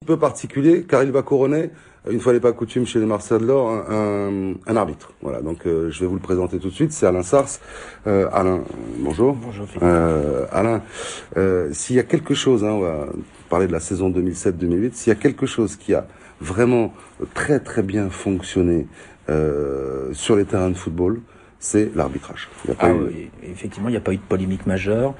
peu particulier car il va couronner, une fois n'est pas coutume chez les Marcel d'Or, un arbitre. Voilà, donc je vais vous le présenter tout de suite, c'est Alain Sars. Alain, bonjour. Bonjour Philippe. Alain, s'il y a quelque chose, on va parler de la saison 2007-2008, s'il y a quelque chose qui a vraiment très très bien fonctionné sur les terrains de football, c'est l'arbitrage. Oui, effectivement, il n'y a pas eu de polémique majeure.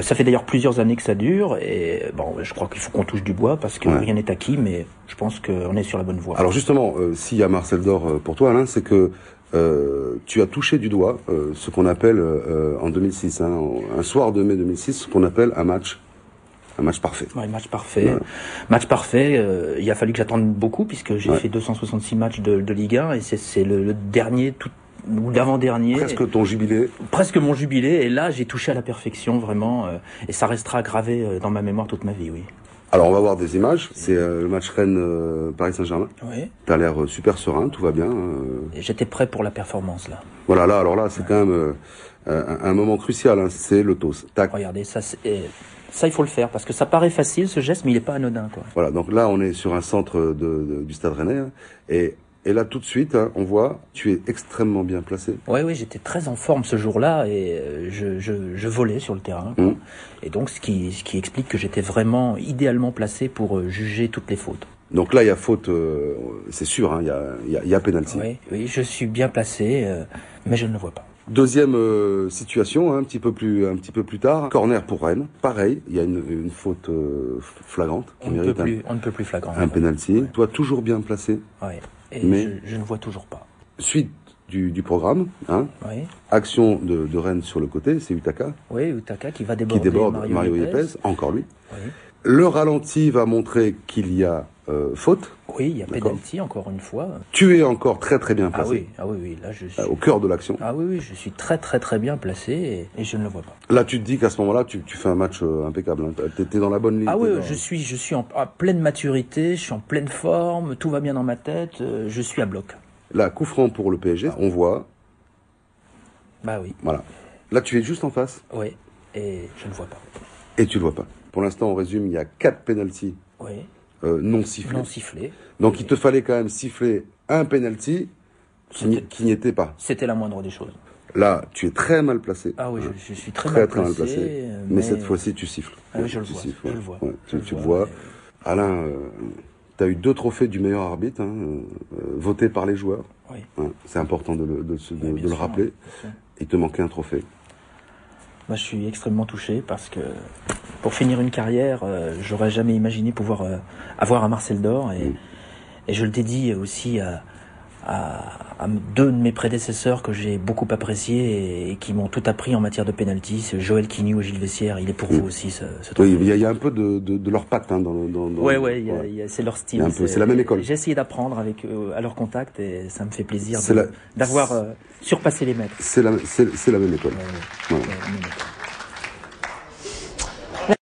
Ça fait d'ailleurs plusieurs années que ça dure, et bon, je crois qu'il faut qu'on touche du bois, parce que rien n'est acquis, mais je pense qu'on est sur la bonne voie. Alors justement, s'il y a Marcel d'Or pour toi, Alain, c'est que tu as touché du doigt ce qu'on appelle en 2006, un soir de mai 2006, ce qu'on appelle un match parfait. Oui, match parfait. Ouais. Match parfait, il a fallu que j'attende beaucoup, puisque j'ai fait 266 matchs de Ligue 1, et c'est le dernier, ou l'avant-dernier. Presque ton jubilé. Presque mon jubilé, et là j'ai touché à la perfection, vraiment, et ça restera gravé dans ma mémoire toute ma vie, oui. Alors on va voir des images, c'est le match Rennes-Paris Saint-Germain. Oui. T'as l'air super serein, tout va bien. J'étais prêt pour la performance, là. Voilà, alors là c'est quand même un moment crucial, c'est le toss. Tac. Regardez, ça il faut le faire, parce que ça paraît facile ce geste, mais il est pas anodin, quoi. Voilà, donc là on est sur un centre du Stade Rennais, et là, tout de suite, on voit, tu es extrêmement bien placé. Oui, j'étais très en forme ce jour-là, et je volais sur le terrain. Et donc, ce qui explique que j'étais vraiment idéalement placé pour juger toutes les fautes. Donc là, il y a faute, c'est sûr, il y a pénalty. Oui, je suis bien placé, mais je ne le vois pas. Deuxième situation, un petit peu plus tard, corner pour Rennes. Pareil, il y a une faute flagrante qui mérite on ne peut plus flagrant. Un pénalty. Toi, toujours bien placé. Oui. Mais je ne vois toujours pas. Suite du programme, action de Rennes sur le côté, c'est Utaka. Oui, Utaka qui va déborder. Qui déborde Mario Yepes, encore lui. Oui. Le ralenti va montrer qu'il y a faute. Oui, il y a pénalty, encore une fois. Tu es encore très très bien placé. Ah oui, là je suis... au cœur de l'action. Ah oui, je suis très très très bien placé, et je ne le vois pas. Là, tu te dis qu'à ce moment-là, tu fais un match impeccable. T'es dans la bonne ligne. Ah oui, je suis en pleine maturité, je suis en pleine forme, tout va bien dans ma tête, je suis à bloc. Là, coup franc pour le PSG, on voit. Bah oui. Voilà. Là, tu es juste en face. Oui, et je ne vois pas. Et tu ne le vois pas. Pour l'instant, on résume, il y a 4 pénaltys non sifflés. Non sifflés. Donc, il te fallait quand même siffler un pénalty qui n'y était pas. C'était la moindre des choses. Là, tu es très mal placé. Ah oui, je suis très mal placé. Mais cette fois-ci, tu siffles. Ah oui, je le vois. Tu le vois. Alain, tu as eu 2 trophées du meilleur arbitre, votés par les joueurs. Oui. C'est important de le rappeler. Il te manquait un trophée. Moi, je suis extrêmement touché, parce que pour finir une carrière, j'aurais jamais imaginé pouvoir avoir un Marcel d'Or, et je le dédie aussi à 2 de mes prédécesseurs que j'ai beaucoup appréciés et qui m'ont tout appris en matière de pénalty. C'est Joël Quignou et Gilles Vessière. Il est pour vous aussi, ce trophée. Oui, il y a un peu de leur patte c'est leur style. C'est la même école. J'ai essayé d'apprendre avec eux, à leur contact, et ça me fait plaisir d'avoir surpassé les maîtres. C'est la même école. Voilà.